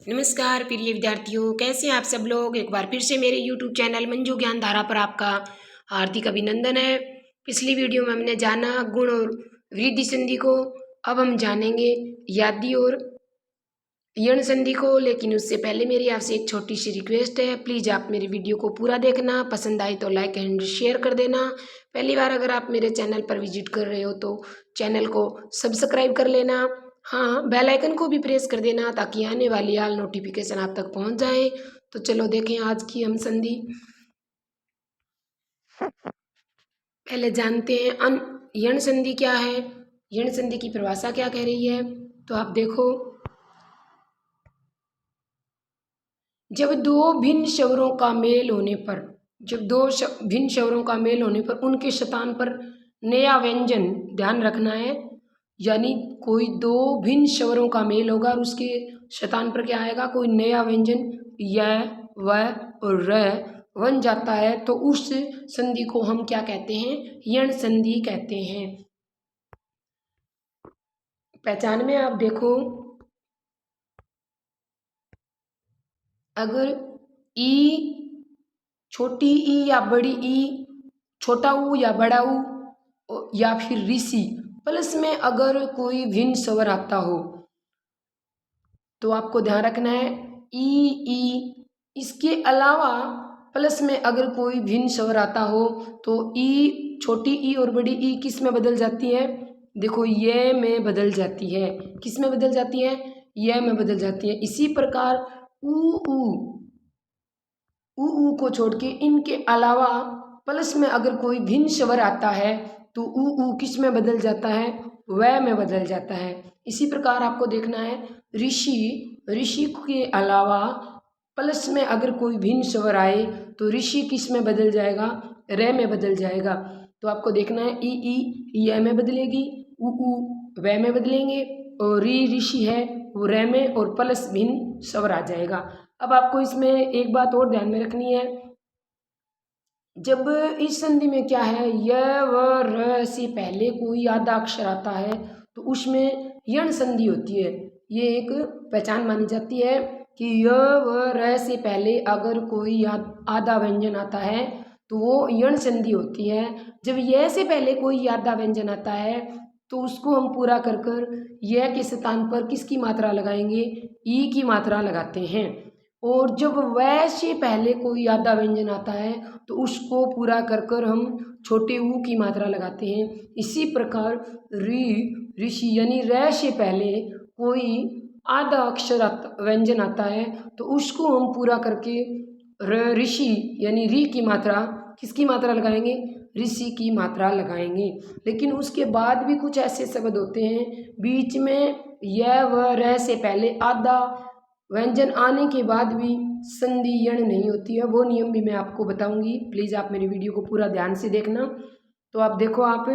नमस्कार प्रिय विद्यार्थियों, कैसे हैं आप सब लोग। एक बार फिर से मेरे YouTube चैनल मंजू ज्ञान धारा पर आपका हार्दिक अभिनंदन है। पिछली वीडियो में हमने जाना गुण और वृद्धि संधि को। अब हम जानेंगे यादि और यण संधि को, लेकिन उससे पहले मेरी आपसे एक छोटी सी रिक्वेस्ट है। प्लीज़ आप मेरी वीडियो को पूरा देखना, पसंद आए तो लाइक एंड शेयर कर देना। पहली बार अगर आप मेरे चैनल पर विजिट कर रहे हो तो चैनल को सब्सक्राइब कर लेना। हाँ, बेल आइकन को भी प्रेस कर देना ताकि आने वाली ऑल नोटिफिकेशन आप तक पहुंच जाए। तो चलो देखें आज की हम संधि। पहले जानते हैं यण संधि क्या है, यण संधि की परिभाषा क्या कह रही है। तो आप देखो, जब दो भिन्न स्वरों का मेल होने पर, भिन्न स्वरों का मेल होने पर उनके स्थान पर नया व्यंजन, ध्यान रखना है, यानी कोई दो भिन्न स्वरों का मेल होगा और उसके स्थान पर क्या आएगा, कोई नया व्यंजन य व और र बन जाता है, तो उस संधि को हम क्या कहते हैं, यण संधि कहते हैं। पहचान में आप देखो, अगर ई, छोटी ई या बड़ी ई, छोटा ऊ या बड़ा ऊ या फिर ऋषि, प्लस में अगर कोई भिन्न स्वर आता हो तो आपको ध्यान रखना है ई। इसके अलावा प्लस में अगर कोई भिन्न स्वर आता हो तो ई, छोटी ई और बड़ी ई किस में बदल जाती है, देखो ये में बदल जाती है। किस में बदल जाती है, ये में बदल जाती है। इसी प्रकार ऊ को छोड़ के इनके अलावा प्लस में अगर कोई भिन्न स्वर आता है तो ऊ किस में बदल जाता है, वह में बदल जाता है। इसी प्रकार आपको देखना है ऋषि के अलावा प्लस में अगर कोई भिन्न स्वर आए तो ऋषि किस में बदल जाएगा, रे में बदल जाएगा। तो आपको देखना है ई ये में बदलेगी, ऊ वह में बदलेंगे, और ऋषि है वो रे में, और प्लस भिन्न स्वर आ जाएगा। अब आपको इसमें एक बात और ध्यान में रखनी है, जब इस संधि में क्या है, य व र से पहले कोई आधा अक्षर आता है तो उसमें यण संधि होती है। ये एक पहचान मानी जाती है कि य व र से पहले अगर कोई आधा व्यंजन आता है तो वो यण संधि होती है। जब य से पहले कोई आधा व्यंजन आता है तो उसको हम पूरा कर कर य के स्थान पर किसकी मात्रा लगाएंगे, ई की मात्रा लगाते हैं। और जब वह से पहले कोई आधा व्यंजन आता है तो उसको पूरा कर कर हम छोटे ऊ की मात्रा लगाते हैं। इसी प्रकार ऋषि यानी र से पहले कोई आधा अक्षर व्यंजन आता है तो उसको हम पूरा करके ऋषि यानी री की मात्रा, किसकी मात्रा लगाएंगे, ऋषि की मात्रा लगाएंगे। लेकिन उसके बाद भी कुछ ऐसे शब्द होते हैं बीच में य व र से पहले आधा व्यंजन आने के बाद भी संधि यण नहीं होती है, वो नियम भी मैं आपको बताऊंगी। प्लीज़ आप मेरी वीडियो को पूरा ध्यान से देखना। तो आप देखो, आप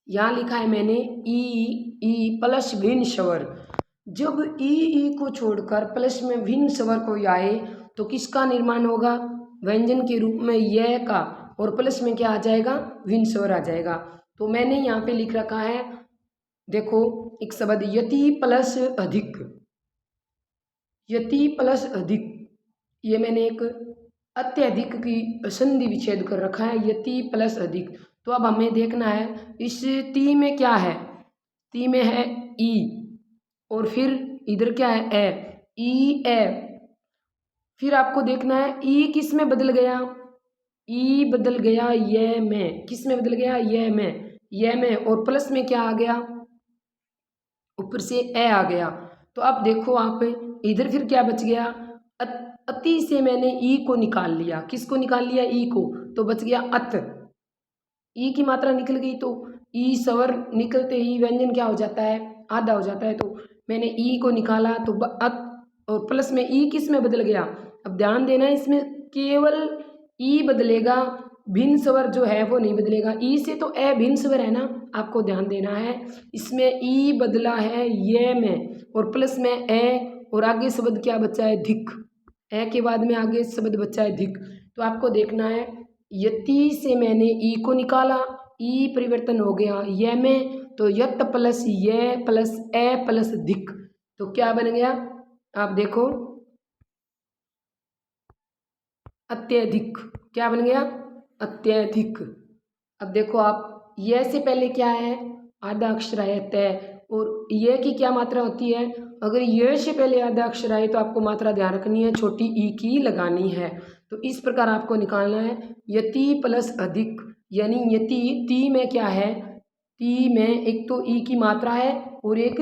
यहाँ लिखा है मैंने ई प्लस भिन्न स्वर। जब ई को छोड़कर प्लस में भिन्न स्वर कोई आए तो किसका निर्माण होगा, व्यंजन के रूप में य का, और प्लस में क्या आ जाएगा, भिन्न स्वर आ जाएगा। तो मैंने यहाँ पे लिख रखा है, देखो एक शब्द यति प्लस अधिक, यति प्लस अधिक, ये मैंने एक अत्यधिक की संधि विच्छेद कर रखा है, यति प्लस अधिक। तो अब हमें देखना है इस ती में क्या है, ती में है ई, और फिर इधर क्या है ए। फिर आपको देखना है ई किस में बदल गया, ई बदल गया ये में, किस में बदल गया, ये में, और प्लस में क्या आ गया, ऊपर से ए आ गया। तो अब देखो आप इधर फिर क्या बच गया, अति से मैंने ई को निकाल लिया, किसको निकाल लिया, ई को, तो बच गया अत। ई की मात्रा निकल गई तो ई स्वर निकलते ही व्यंजन क्या हो जाता है, आधा हो जाता है। तो मैंने ई को निकाला तो अत, और प्लस में ई किस में बदल गया। अब ध्यान देना, इसमें केवल ई बदलेगा, भिन्न स्वर जो है वो नहीं बदलेगा। ई से तो ए भिन्न स्वर है ना, आपको ध्यान देना है। इसमें ई बदला है ये में, और प्लस में ए, और आगे शब्द क्या बचा है, धिक। ए के बाद में आगे शब्द बचा है धिक। तो आपको देखना है, यति से मैंने ई को निकाला, ई परिवर्तन हो गया ये में, तो यत प्लस ये प्लस ए प्लस धिक, तो क्या बन गया आप देखो अत्यधिक। क्या बन गया अत्यधिक। अब देखो आप ये से पहले क्या है आधा अक्षर है तय, और ये की क्या मात्रा होती है, अगर ये से पहले आधा अक्षर आए तो आपको मात्रा ध्यान रखनी है, छोटी ई की लगानी है। तो इस प्रकार आपको निकालना है यति प्लस अधिक, यानी यति ती में क्या है, ती में एक तो ई की मात्रा है और एक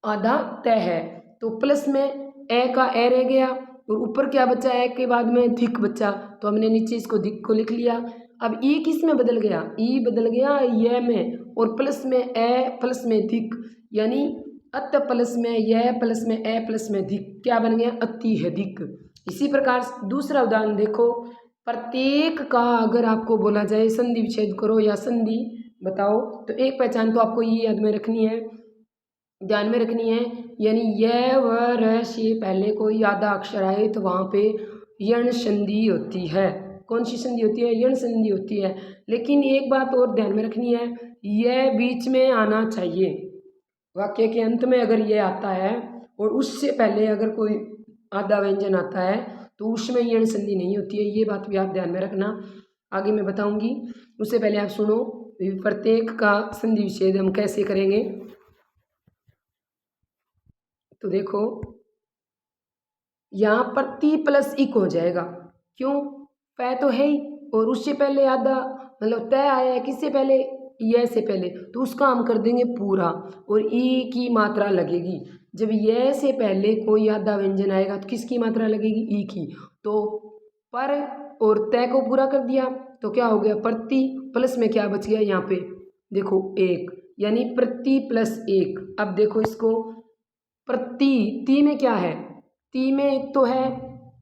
आधा तय है, तो प्लस में ए का ए रह गया और ऊपर क्या बचा ए के बाद में धिक बचा, तो हमने नीचे इसको धिक को लिख लिया। अब ई किस में बदल गया, ई बदल गया ये में, और प्लस में ए प्लस में धिक, यानी अत प्लस में यह प्लस में ए प्लस में धिक, क्या बन गया अति है धिक। इसी प्रकार दूसरा उदाहरण देखो, प्रत्येक का अगर आपको बोला जाए संधि विच्छेद करो या संधि बताओ, तो एक पहचान तो आपको ये याद में रखनी है, ध्यान में रखनी है, यानी यह व र से पहले कोई आधा अक्षर आए तो वहाँ पे यण संधि होती है। कौन सी संधि होती है, यण संधि होती है। लेकिन एक बात और ध्यान में रखनी है, यह बीच में आना चाहिए, वाक्य के अंत में अगर ये आता है और उससे पहले अगर कोई आधा व्यंजन आता है तो उसमें यण संधि नहीं होती है, ये बात भी आप ध्यान में रखना, आगे मैं बताऊंगी। उससे पहले आप सुनो प्रत्येक का संधि विच्छेद हम कैसे करेंगे। तो देखो यहाँ पर ती प्लस इक हो जाएगा, क्यों, पै तो है ही और उससे पहले आधा मतलब तय आया है, किससे पहले, ये से पहले, तो उसका हम कर देंगे पूरा और ई की मात्रा लगेगी। जब ये से पहले कोई आधा व्यंजन आएगा तो किसकी मात्रा लगेगी, ई की, तो पर और तय को पूरा कर दिया तो क्या हो गया प्रति, प्लस में क्या बच गया यहाँ पे देखो एक, यानी प्रति प्लस एक। अब देखो इसको प्रति, ती में क्या है, ती में एक तो है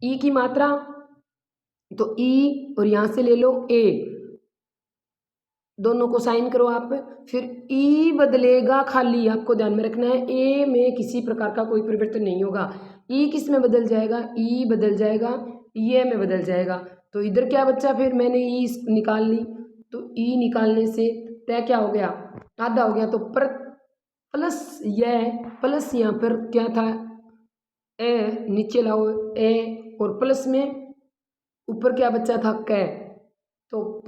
ई की मात्रा, तो ई और यहाँ से ले लो ए, दोनों को साइन करो आप, फिर ई बदलेगा खाली, आपको ध्यान में रखना है ए में किसी प्रकार का कोई परिवर्तन नहीं होगा। ई किस में बदल जाएगा, ई बदल जाएगा ये में बदल जाएगा, तो इधर क्या बच्चा, फिर मैंने ई निकाल ली, तो ई निकालने से तय क्या हो गया आधा हो गया, तो प्लस यह प्लस यहाँ पर क्या था ए, नीचे लाओ ए और प्लस में ऊपर क्या बच्चा था क, तो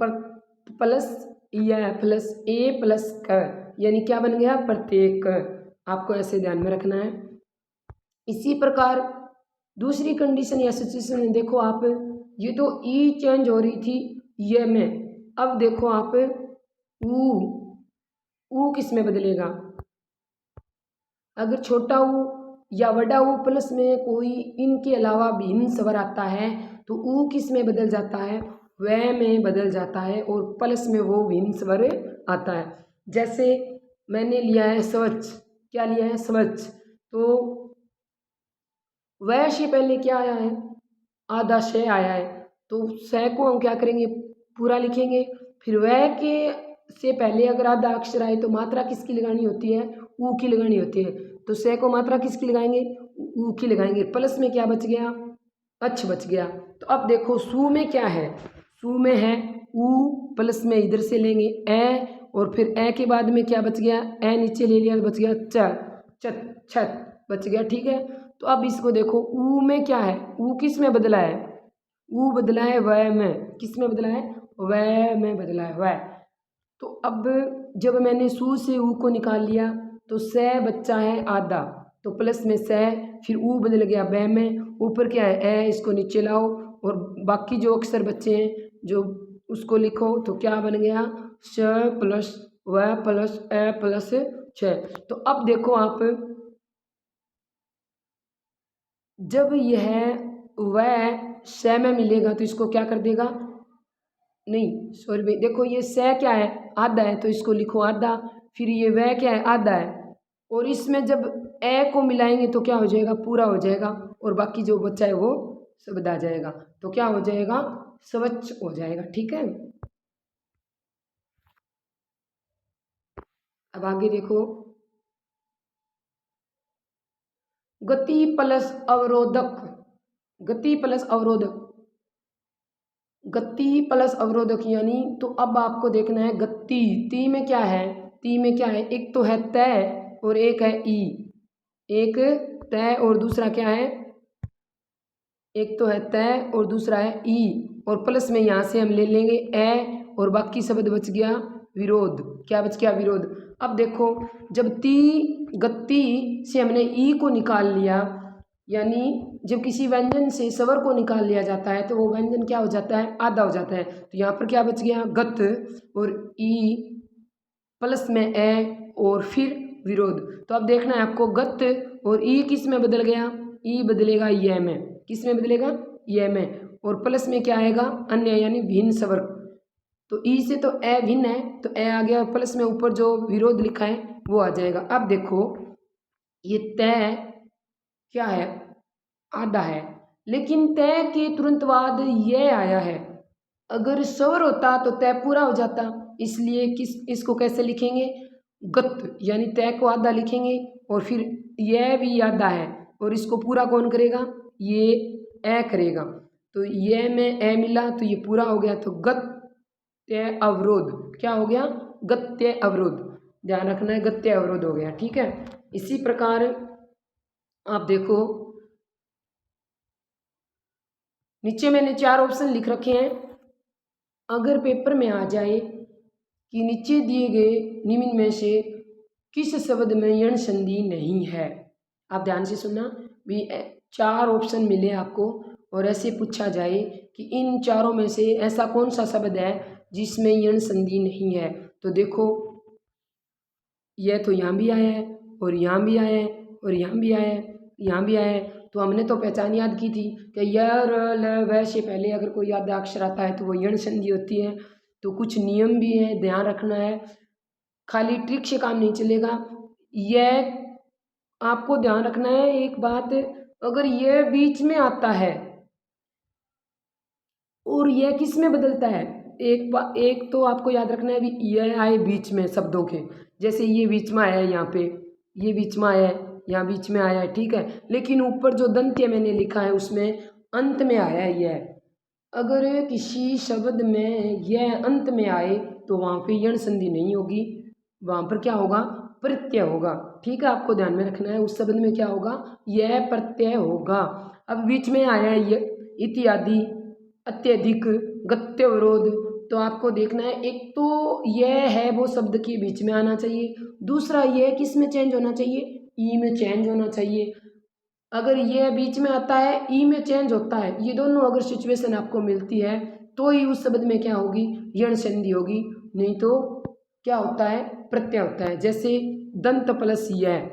प्लस यह प्लस ए प्लस क, यानी क्या बन गया प्रत्येक, आपको ऐसे ध्यान में रखना है। इसी प्रकार दूसरी कंडीशन या सिचुएशन में देखो आप, ये तो ई चेंज हो रही थी ये में, अब देखो आप ऊ किस में बदलेगा, अगर छोटा ऊ या बड़ा ऊ प्लस में कोई इनके अलावा भिन्न स्वर आता है तो ऊ किस में बदल जाता है, वह में बदल जाता है और प्लस में वो भिन्न स्वर आता है। जैसे मैंने लिया है स्वच्छ, क्या लिया है स्वच्छ, तो वह से पहले क्या आया है आधा श आया है, तो स को हम क्या करेंगे पूरा लिखेंगे, फिर वह के से पहले अगर आधा अक्षर आए तो मात्रा किसकी लगानी होती है, ऊ की लगानी होती है, तो स को मात्रा किसकी लगाएंगे, ऊ की लगाएंगे, प्लस में क्या बच गया अच्छ बच गया। तो अब देखो सू में क्या है, सू में है ऊ, प्लस में इधर से लेंगे ए और फिर ए के बाद में क्या बच गया, ए नीचे ले लिया तो बच गया छत बच गया, ठीक है। तो अब इसको देखो ऊ में क्या है, ऊ किस में बदला है, ऊ बदला है वह में, किस में बदला है वह में बदला है वह। तो अब जब मैंने सू से ऊ को निकाल लिया तो स बच्चा है आधा, तो प्लस में स, फिर ऊ बदल गया ब में, ऊपर क्या है ए, इसको नीचे लाओ और बाकी जो अक्षर बच्चे हैं जो उसको लिखो, तो क्या बन गया श प्लस व प्लस ए प्लस छ। तो अब देखो आप जब यह वह स में मिलेगा तो इसको क्या कर देगा, नहीं सॉरी भाई, देखो ये स क्या है आधा है तो इसको लिखो आधा, फिर ये वह क्या है आधा है, और इसमें जब ए को मिलाएंगे तो क्या हो जाएगा पूरा हो जाएगा और बाकी जो बच्चा है वो शब्द आ जाएगा, तो क्या हो जाएगा स्वच्छ हो जाएगा, ठीक है। अब आगे देखो गति प्लस अवरोधक, गति प्लस अवरोधक, गति प्लस अवरोधक यानी, तो अब आपको देखना है गति, ती में क्या है, ती में क्या है, एक तो है तय और एक है ई। एक तय और दूसरा क्या है, एक तो है तय और दूसरा है ई, और प्लस में यहाँ से हम ले लेंगे ए, और बाकी शब्द बच गया विरोध। क्या बच गया, विरोध। अब देखो, जब ती गति से हमने ई को निकाल लिया, यानी जब किसी व्यंजन से स्वर को निकाल लिया जाता है तो वो व्यंजन क्या हो जाता है, आधा हो जाता है। तो यहाँ पर क्या बच गया, गत और ई प्लस में ए और फिर विरोध। तो अब देखना है आपको, गत और ई किस में बदल गया, ई बदलेगा ये में। किस में बदलेगा, ये में। और प्लस में क्या आएगा, अन्य यानी भिन्न स्वर। तो ई से तो ए भिन्न है, तो ए आ गया, प्लस में ऊपर जो विरोध लिखा है वो आ जाएगा। अब देखो, ये तय क्या है, आधा है, लेकिन तय के तुरंत बाद ये आया है। अगर स्वर होता तो तय पूरा हो जाता, इसलिए इसको कैसे लिखेंगे, गत यानी तय को आधा लिखेंगे, और फिर यह भी आधा है, और इसको पूरा कौन करेगा, ये ए करेगा। तो ये में ए मिला तो ये पूरा हो गया, तो गत्य अवरोध। क्या हो गया, गत्य अवरोध। ध्यान रखना है, गत्य अवरोध हो गया। ठीक है, इसी प्रकार आप देखो, नीचे मैंने 4 ऑप्शन लिख रखे हैं। अगर पेपर में आ जाए कि नीचे दिए गए निम्न में से किस शब्द में यण संधि नहीं है, आप ध्यान से सुनना भी, 4 ऑप्शन मिले आपको, और ऐसे पूछा जाए कि इन चारों में से ऐसा कौन सा शब्द है जिसमें यण संधि नहीं है। तो देखो, यह तो यहाँ भी आया है, और यहाँ भी आया है, और यहाँ भी आया है, यहाँ भी आया है। तो हमने तो पहचान याद की थी कि य र ल व से पहले अगर कोई आधा अक्षर आता है तो वो यण संधि होती है। तो कुछ नियम भी है, ध्यान रखना है, खाली ट्रिक से काम नहीं चलेगा। यह आपको ध्यान रखना है एक बात, अगर यह बीच में आता है और यह किस में बदलता है, एक तो आपको याद रखना है भी, यह आए बीच में शब्दों के, जैसे ये बीच में आया है, यहाँ पे ये बीच में आया है, यहाँ बीच में आया है, ठीक है। लेकिन ऊपर जो दंत्य मैंने लिखा है उसमें अंत में आया है यह। अगर किसी शब्द में यह अंत में आए तो वहाँ पे यण संधि नहीं होगी, वहाँ पर क्या होगा, प्रत्यय होगा। ठीक है, आपको ध्यान में रखना है, उस शब्द में क्या होगा, यह प्रत्यय होगा। अब बीच में आया है ये इत्यादि, अत्यधिक, गत्यवरोध। तो आपको देखना है, एक तो यह है वो शब्द के बीच में आना चाहिए, दूसरा यह किस में चेंज होना चाहिए, ई में चेंज होना चाहिए। अगर यह बीच में आता है, ई में चेंज होता है, ये दोनों अगर सिचुएशन आपको मिलती है तो ही उस शब्द में क्या होगी, यण संधि होगी, नहीं तो क्या होता है, प्रत्यय होता है। जैसे दंत प्लस यह,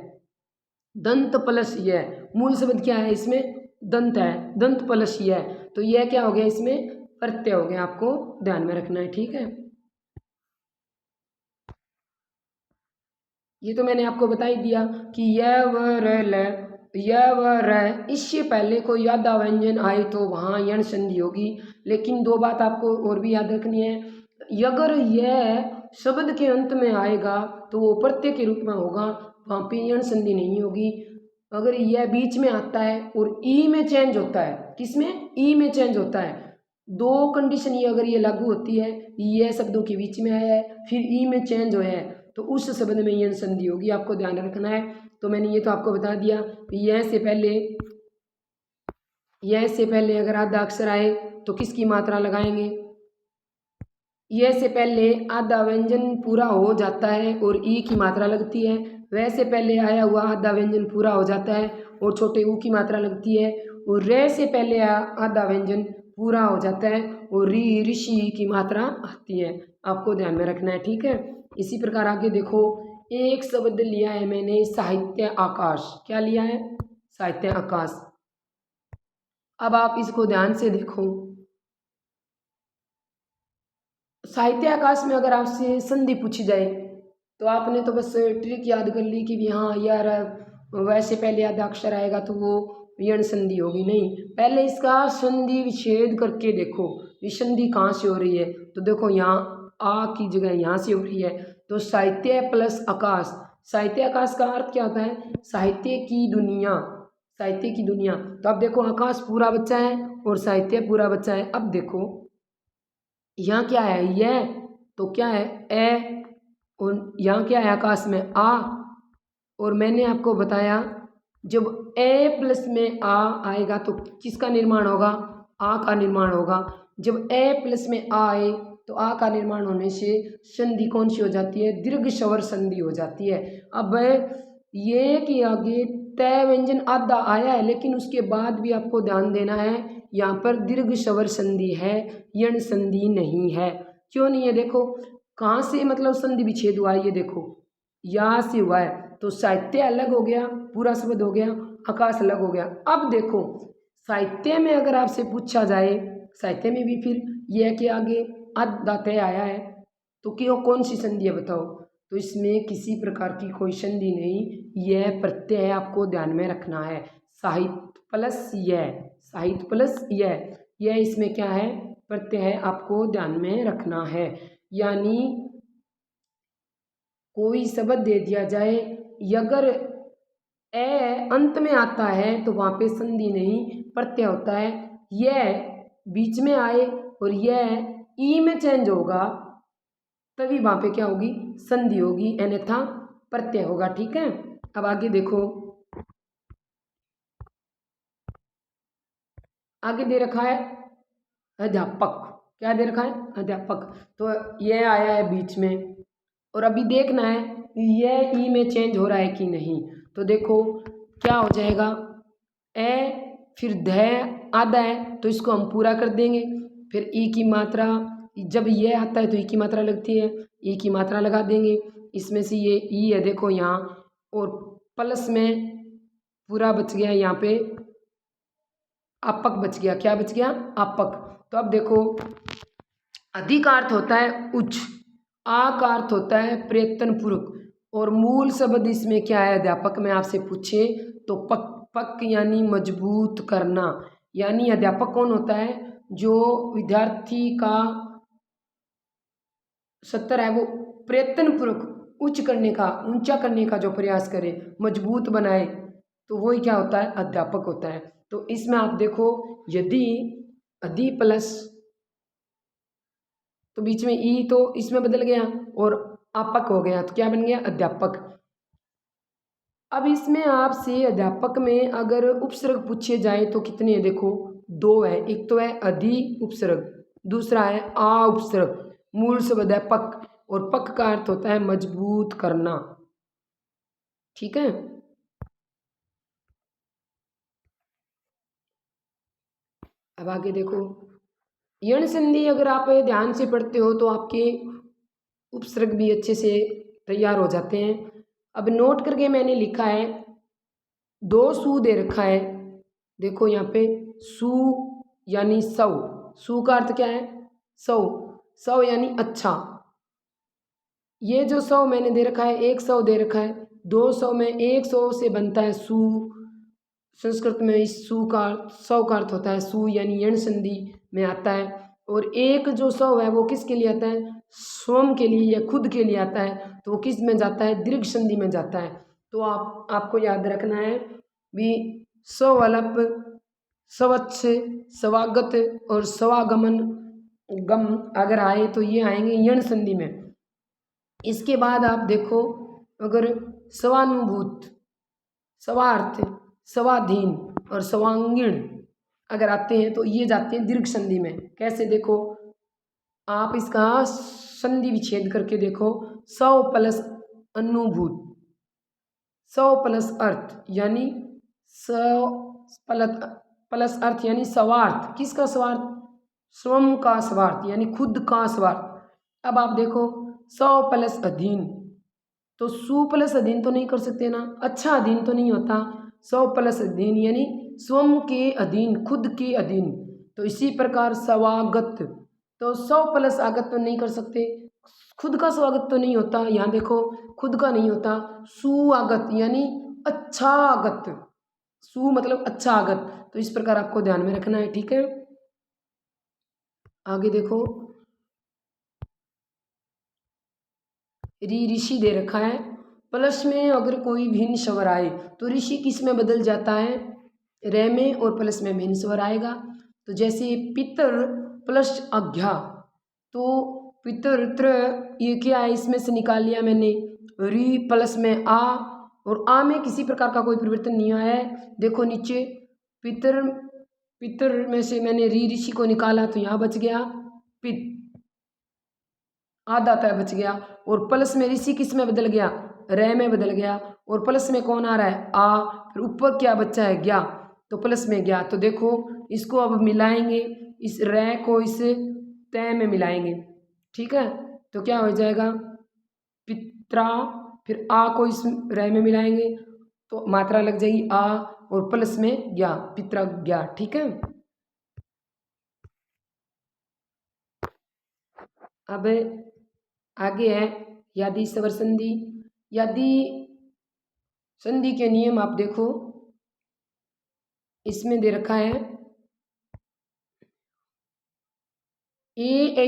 दंत प्लस यह, मूल शब्द क्या है इसमें, दंत है, दंत प्लस यह, तो यह क्या हो गया, इसमें प्रत्यय हो गया। आपको ध्यान में रखना है, ठीक है। ये तो मैंने आपको बता ही दिया कि यह व र ल, यह व र, इससे पहले कोई आधा व्यंजन आए तो वहाँ यण संधि होगी। लेकिन 2 बात आपको और भी याद रखनी है, अगर यह शब्द के अंत में आएगा तो वो प्रत्यय के रूप में होगा, वहाँ पे यण संधि नहीं होगी। अगर यह बीच में आता है और ई में चेंज होता है, किसमें, ई में चेंज होता है, 2 कंडीशन ये अगर ये लागू होती है, यह शब्दों के बीच में आया है फिर ई में चेंज हुआ है, तो उस शब्द में यण संधि होगी, आपको ध्यान रखना है। तो मैंने ये तो आपको बता दिया, यह से पहले अगर आधा अक्षर आए तो किसकी मात्रा लगाएंगे, यह से पहले आधा व्यंजन पूरा हो जाता है और ई की मात्रा लगती है, वैसे पहले आया हुआ आधा व्यंजन पूरा हो जाता है और छोटे ऊ की मात्रा लगती है, और रे से पहले आधा व्यंजन पूरा हो जाता है और री ऋषि की मात्रा आती है, आपको ध्यान में रखना है, ठीक है। इसी प्रकार आगे देखो, एक शब्द लिया है मैंने, साहित्य आकाश। क्या लिया है, साहित्य आकाश। अब आप इसको ध्यान से देखो, साहित्य आकाश में अगर आपसे संधि पूछी जाए तो आपने तो बस ट्रिक याद कर ली कि हाँ यार वैसे पहले आधा अक्षर आएगा तो वो यण संधि होगी, नहीं, पहले इसका संधि विच्छेद करके देखो, ये संधि कहाँ से हो रही है। तो देखो यहाँ आ की जगह यहाँ से हो रही है, तो साहित्य प्लस आकाश, साहित्य आकाश का अर्थ क्या होता है, साहित्य की दुनिया, साहित्य की दुनिया। तो अब देखो, आकाश पूरा बच्चा है और साहित्य पूरा बच्चा है। अब देखो यहाँ क्या है, यह तो क्या है, ए और यहाँ क्या है आकाश में आ, और मैंने आपको बताया जब ए प्लस में आ आएगा तो किसका निर्माण होगा, आ का निर्माण होगा। जब ए प्लस में आ आए तो आ का निर्माण होने से संधि कौन सी हो जाती है, दीर्घ स्वर संधि हो जाती है। अब ये कि आगे तय व्यंजन आधा आया है, लेकिन उसके बाद भी आपको ध्यान देना है यहाँ पर दीर्घ स्वर संधि है, यण संधि नहीं है। क्यों नहीं है, देखो कहाँ से मतलब संधि विच्छेद हुआ है, ये देखो यहाँ से हुआ है, तो साहित्य अलग हो गया, पूरा शब्द हो गया, आकाश अलग हो गया। अब देखो साहित्य में अगर आपसे पूछा जाए, साहित्य में भी फिर यह के आगे आधा तय आया है तो क्यों, कौन सी संधि है बताओ, तो इसमें किसी प्रकार की कोई संधि नहीं, यह प्रत्यय आपको ध्यान में रखना है। साहित्य प्लस यह, साहित्य प्लस यह इसमें क्या है, प्रत्यय है, आपको ध्यान में रखना है। यानी कोई शब्द दे दिया जाए, अगर ए अंत में आता है तो वहाँ पे संधि नहीं, प्रत्यय होता है। यह बीच में आए और यह ई में चेंज होगा तभी वहाँ पे क्या होगी, संधि होगी, अन्यथा प्रत्यय होगा। ठीक है, अब आगे देखो, आगे दे रखा है अध्यापक, क्या दे रखा है, अध्यापक, तो यह आया है बीच में, और अभी देखना है यह ई में चेंज हो रहा है कि नहीं। तो देखो क्या हो जाएगा, ए फिर ध आधा है तो इसको हम पूरा कर देंगे, फिर ई की मात्रा, जब ये आता है तो ई की मात्रा लगती है, ई की मात्रा लगा देंगे, इसमें से ये ई है देखो यहाँ, और प्लस में पूरा बच गया यहाँ पे आपक बच गया, क्या बच गया, आपक। तो अब देखो अधिक का अर्थ होता है उच्च, आ का अर्थ होता है प्रयत्न पूर्वक, और मूल शब्द इसमें क्या है, अध्यापक में आपसे पूछे तो पक, पक यानी मजबूत करना। यानी अध्यापक कौन होता है, जो विद्यार्थी का सत्तर है वो प्रयत्न पूर्वक उच्च करने का, ऊंचा करने का जो प्रयास करे, मजबूत बनाए, तो वही क्या होता है, अध्यापक होता है। तो इसमें आप देखो यदि अधि प्लस तो बीच में ई तो इसमें बदल गया और आपक हो गया, तो क्या बन गया, अध्यापक। अब इसमें आपसे अध्यापक में अगर उपसर्ग पूछे जाए तो कितने हैं, देखो दो है, एक तो है अधि उपसर्ग, दूसरा है आ उपसर्ग। मूल शब्द है पक, और पक का अर्थ होता है मजबूत करना। ठीक है, अब आगे देखो, यण संधि अगर आप ध्यान से पढ़ते हो तो आपके उपसर्ग भी अच्छे से तैयार हो जाते हैं। अब नोट करके मैंने लिखा है, दो सू दे रखा है, देखो यहाँ पे सू यानी सौ, सू का अर्थ क्या है, सौ, सौ यानी अच्छा। ये जो 100 मैंने दे रखा है, 100 दे रखा है, 200 में 100 से बनता है सू। संस्कृत में इस सू का 100 का अर्थ होता है सू, यानी यण संधि में आता है। और एक जो 100 है वो किसके लिए आता है, स्वयं के लिए या खुद के लिए आता है, तो वो किस में जाता है, दीर्घ संधि में जाता है। तो आपको याद रखना है भी, स्वल्प, स्वच्छ, स्वागत और स्वागमन गम अगर आए तो ये आएंगे यण संधि में। इसके बाद आप देखो अगर स्वानुभूत, स्वार्थ, स्वाधीन और स्वांगीण अगर आते हैं तो ये जाते हैं दीर्घ संधि में। कैसे, देखो आप इसका संधि विच्छेद करके देखो, स्व प्लस अनुभूत, स्व प्लस अर्थ यानी प्लस अर्थ यानी स्वार्थ, किसका स्वार्थ, स्वयं का स्वार्थ यानी खुद का स्वार्थ। अब आप देखो स्व प्लस अधीन, तो सु प्लस अधीन तो नहीं कर सकते ना, अच्छा अधीन तो नहीं होता, स्व प्लस अधीन यानी स्वयं के अधीन, खुद के अधीन। तो इसी प्रकार स्वागत, तो स्व प्लस आगत तो नहीं कर सकते, खुद का स्वागत तो नहीं होता, यहाँ देखो खुद का नहीं होता, सुआगत यानी अच्छा आगत, सु मतलब अच्छा आगत। तो इस प्रकार आपको ध्यान में रखना है। ठीक है, आगे देखो, ऋषि दे रखा है, प्लस में अगर कोई भिन्न स्वर आए तो ऋषि किस में बदल जाता है, रे में, और प्लस में भिन्न स्वर आएगा। तो जैसे पितर प्लस अज्ञा, तो पितृत्र, ये क्या है, इसमें से निकाल लिया मैंने री प्लस में आ, और आ में किसी प्रकार का कोई परिवर्तन नहीं आया है। देखो नीचे पितर, पितर में से मैंने री ऋषि को निकाला तो यहाँ बच गया पित, आधा तय बच गया, और प्लस में ऋषि किस में बदल गया, रे में बदल गया, और प्लस में कौन आ रहा है, आ, फिर ऊपर क्या बच्चा है, गया, तो प्लस में गया। तो देखो इसको अब मिलाएंगे, इस रे को इस तय में मिलाएंगे, ठीक है, तो क्या हो जाएगा पित्रा, फिर आ को इस रे में मिलाएंगे तो मात्रा लग जाएगी आ, और प्लस में गया, पित्रा गया, ठीक है। अब आगे है यदि स्वर संधि। यदि संधि के नियम आप देखो, इसमें दे रखा है ए ऐ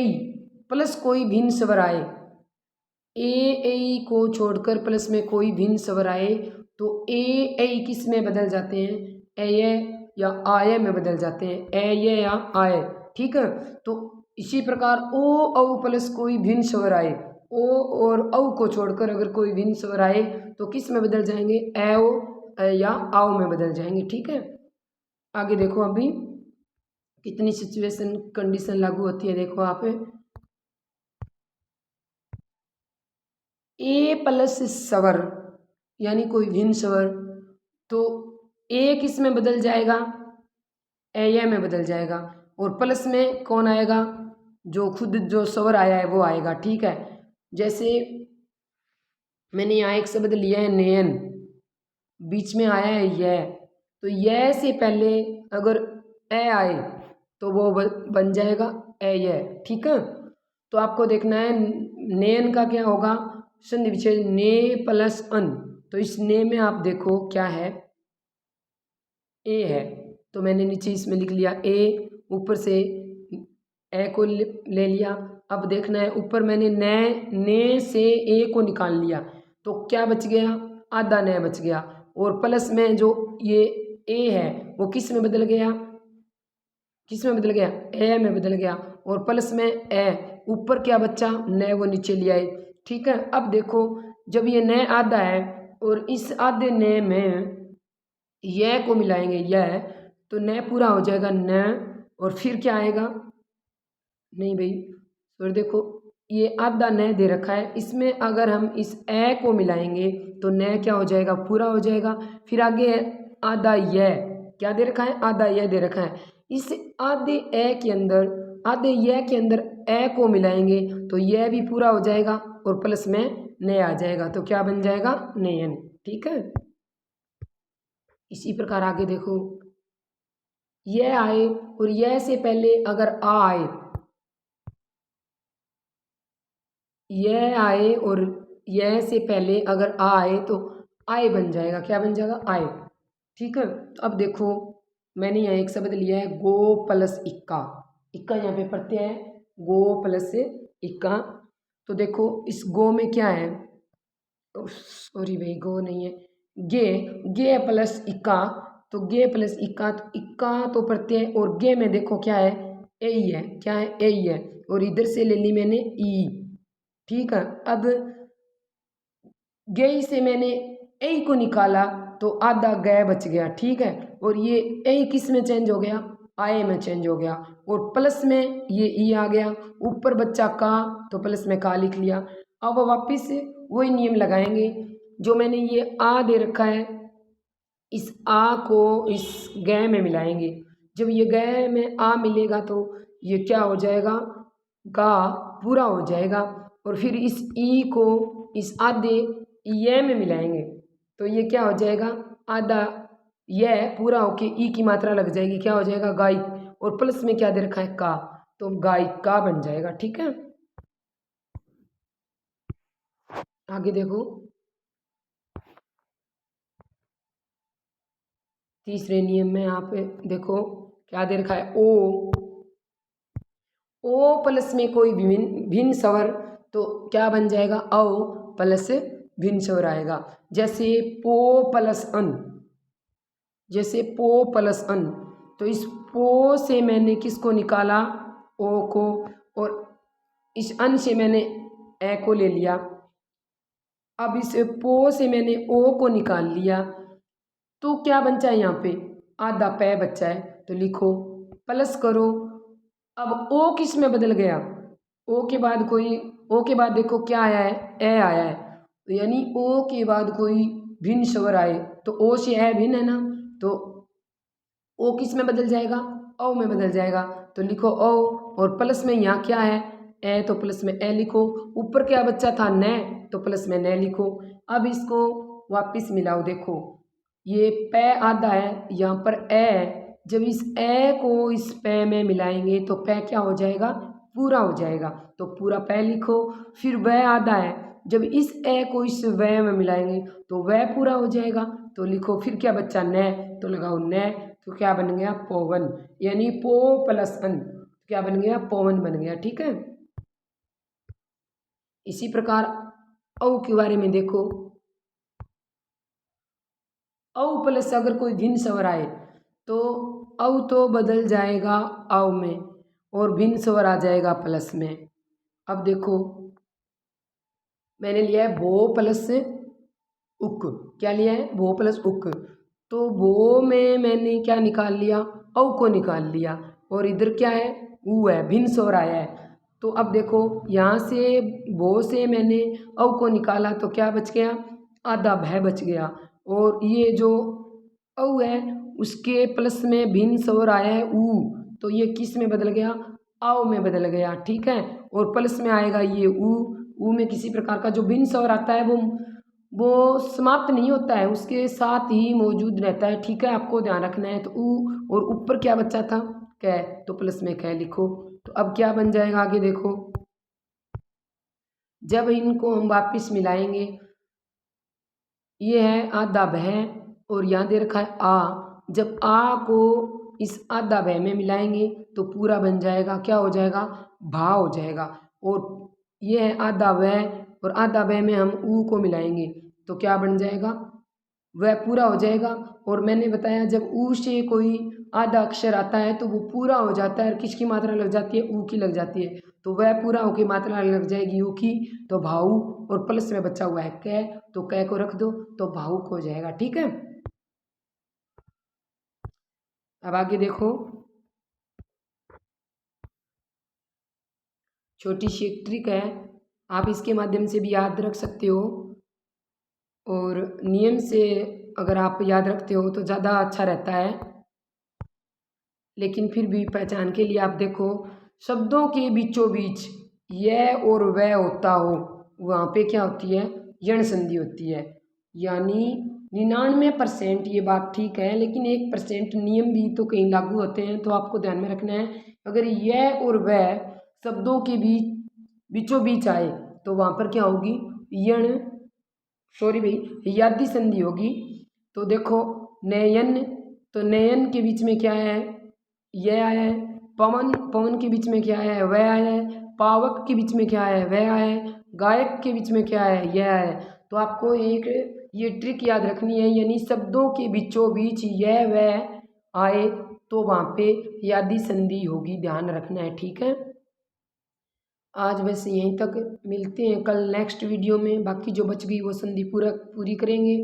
प्लस कोई भिन्न स्वर आए, ए ऐ को छोड़कर प्लस में कोई भिन्न स्वर आए तो ए ऐ किस में बदल जाते हैं, ए या आय में बदल जाते हैं, ए या आय, ठीक है। तो इसी प्रकार ओ औ प्लस कोई भिन्न स्वर आए, ओ और औ को छोड़कर अगर कोई भिन्न स्वर आए तो किस में बदल जाएंगे, ए या आओ में बदल जाएंगे, ठीक है। आगे देखो अभी कितनी सिचुएशन कंडीशन लागू होती है, देखो आप ए प्लस स्वर यानी कोई भिन्न स्वर, तो ए किस में बदल जाएगा, ए में बदल जाएगा, और प्लस में कौन आएगा, जो खुद जो स्वर आया है वो आएगा, ठीक है। जैसे मैंने यहाँ एक शब्द लिया है नयन, बीच में आया है यह, तो यह से पहले अगर ए आए तो वो बन जाएगा ए, ठीक है। तो आपको देखना है नयन का क्या होगा, संधि विच्छेद ने प्लस अन, तो इस ने में आप देखो क्या है, ए है, तो मैंने नीचे इसमें लिख लिया ए, ऊपर से ए को ले लिया। अब देखना है ऊपर मैंने ने से ए को निकाल लिया तो क्या बच गया, आधा ने बच गया, और प्लस में जो ये ए है वो किस में बदल गया, किस में बदल गया, ए में बदल गया, और प्लस में ए, ऊपर क्या बच्चा ने वो नीचे लिया है, ठीक है। अब देखो जब ये ने आधा है और इस आधे ने में यह को मिलाएंगे यह, तो न पूरा हो जाएगा न, और फिर क्या आएगा, नहीं भाई और देखो ये आधा न दे रखा है, इसमें अगर हम इस ए को मिलाएंगे तो न क्या हो जाएगा, पूरा हो जाएगा। फिर आगे आधा यह क्या दे रखा है, आधा यह दे रखा है, इस आधे ए के अंदर, आधे यह के अंदर ए को मिलाएंगे तो यह भी पूरा हो जाएगा और प्लस में न आ जाएगा, तो क्या बन जाएगा, नयन, ठीक है। इसी प्रकार आगे देखो यह आए और यह से पहले अगर आ आए, यह आए और यह से पहले अगर आ आए तो आए बन जाएगा, क्या बन जाएगा, आए, ठीक है। तो अब देखो मैंने यहाँ एक शब्द लिया है गो प्लस इक्का, इक्का यहाँ पे प्रत्यय है, गो प्लस इक्का, तो देखो इस गो में क्या है, सॉरी भाई गो नहीं है, गे, गे प्लस इक्का, तो गे प्लस इक्का, तो इक्का तो प्रत्यय और गे में देखो क्या है, ए ही है, क्या है, ए ही है, और इधर से ले ली मैंने ई, ठीक है। अब गे से मैंने ए को निकाला तो आधा गे बच गया, ठीक है, और ये ए किस में चेंज हो गया, आए में चेंज हो गया, और प्लस में ये ई आ गया, ऊपर बच्चा का तो प्लस में का लिख लिया। अब वापिस वही नियम लगाएंगे, जो मैंने ये आ दे रखा है इस आ को इस गे में मिलाएंगे, जब ये गे में आ मिलेगा तो ये क्या हो जाएगा, गा पूरा हो जाएगा, और फिर इस ई को इस आधे ये में मिलाएंगे तो ये क्या हो जाएगा, आधा यह पूरा होके ई की मात्रा लग जाएगी, क्या हो जाएगा, गाय, और प्लस में क्या दे रखा है, का, तो गाय का बन जाएगा, ठीक है। आगे देखो तीसरे नियम में आप देखो क्या दे रखा है, ओ प्लस में कोई भिन्न स्वर तो क्या बन जाएगा, औ प्लस भिन्न स्वर आएगा, जैसे पो प्लस अन, जैसे पो प्लस अन, तो इस पो से मैंने किसको निकाला, ओ को, और इस अन से मैंने ए को ले लिया, अब इस पो से मैंने ओ को निकाल लिया, तो क्या बचा है यहाँ पे आधा पै बचा है, तो लिखो प्लस करो। अब ओ किस में बदल गया, ओ के बाद देखो क्या आया है, ए आया है, तो यानी ओ के बाद कोई भिन्न स्वर आए तो ओ से ए भिन्न है ना, तो ओ किस में बदल जाएगा, औ में बदल जाएगा, तो लिखो औ, और प्लस में यहाँ क्या है ए, तो प्लस में ए लिखो, ऊपर क्या बच्चा था न, तो प्लस में न लिखो। अब इसको वापस मिलाओ, देखो ये पै आधा है, यहाँ पर ए है, जब इस ए को इस पै में मिलाएंगे तो पै क्या हो जाएगा, पूरा हो जाएगा, तो पूरा पै लिखो। फिर वह आधा है, जब इस ए को इस वह में मिलाएंगे तो वह पूरा हो जाएगा, तो लिखो फिर क्या बच्चा न, तो लगाओ न, तो क्या बन गया पौवन, यानी पो प्लस अन, क्या बन गया पौवन बन गया। ठीक है, इसी प्रकार औ के बारे में देखो, औ प्लस अगर कोई भिन्न स्वर आए तो औ तो बदल जाएगा औ में और भिन्न स्वर आ जाएगा प्लस में। अब देखो मैंने लिया है भो प्लस उक, क्या लिया है भो प्लस उक, तो भो में मैंने क्या निकाल लिया, औ को निकाल लिया, और इधर क्या है ऊ है, भिन्न स्वर आया है। तो अब देखो यहाँ से भो से मैंने औ को निकाला तो क्या बच गया, आधा भय बच गया, और ये जो औ है उसके प्लस में भिन्न स्वर आया है ऊ, तो ये किस में बदल गया, आओ में बदल गया। ठीक है, और प्लस में आएगा ये ऊ में किसी प्रकार का जो भिन्न स्वर आता है वो समाप्त नहीं होता है, उसके साथ ही मौजूद रहता है। ठीक है, आपको ध्यान रखना है। तो ऊ और ऊपर क्या बचा था कै, तो प्लस में कै लिखो। तो अब क्या बन जाएगा आगे देखो, जब इनको हम वापिस मिलाएंगे, ये है आधा भय और यहाँ दे रखा है आ, जब आ को इस आधा भय में मिलाएंगे तो पूरा बन जाएगा, क्या हो जाएगा भा हो जाएगा, और ये है आधा वह और आधा वह में हम ऊ को मिलाएंगे तो क्या बन जाएगा, वह पूरा हो जाएगा। और मैंने बताया जब ऊ से कोई आधा अक्षर आता है तो वो पूरा हो जाता है, और किसकी मात्रा लग जाती है, ऊ की लग जाती है, तो वह पूरा होकर मात्रा लग जाएगी ऊ की, तो भाऊ, और प्लस में बचा हुआ है कै, तो कै को रख दो तो भावुक हो जाएगा। ठीक है, अब आगे देखो, छोटी सी एक ट्रिक है, आप इसके माध्यम से भी याद रख सकते हो, और नियम से अगर आप याद रखते हो तो ज़्यादा अच्छा रहता है, लेकिन फिर भी पहचान के लिए आप देखो, शब्दों के बीचों बीच यह और वह होता हो, वहाँ पे क्या होती है, यण संधि होती है। यानी 99% ये बात ठीक है, लेकिन 1% नियम भी तो कहीं लागू होते हैं, तो आपको ध्यान में रखना है। अगर यह और वह शब्दों के बीचों बीच आए तो वहाँ पर क्या होगी, यण सॉरी भाई यादी संधि होगी। तो देखो नयन, तो नयन के बीच में क्या है, यह आया है, पवन, पवन के बीच में क्या है, वह आया है, पावक के बीच में क्या है, वह आया है, गायक के बीच में क्या है, यह है। तो आपको एक ये ट्रिक याद रखनी है, यानी शब्दों के बीचों बीच यह वह आए तो वहाँ पे यादी संधि होगी, ध्यान रखना है। ठीक है, आज बस यहीं तक, मिलते हैं कल नेक्स्ट वीडियो में, बाकी जो बच गई वो संधि पूरी करेंगे।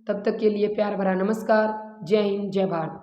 तब तक के लिए प्यार भरा नमस्कार, जय हिंद, जय भारत।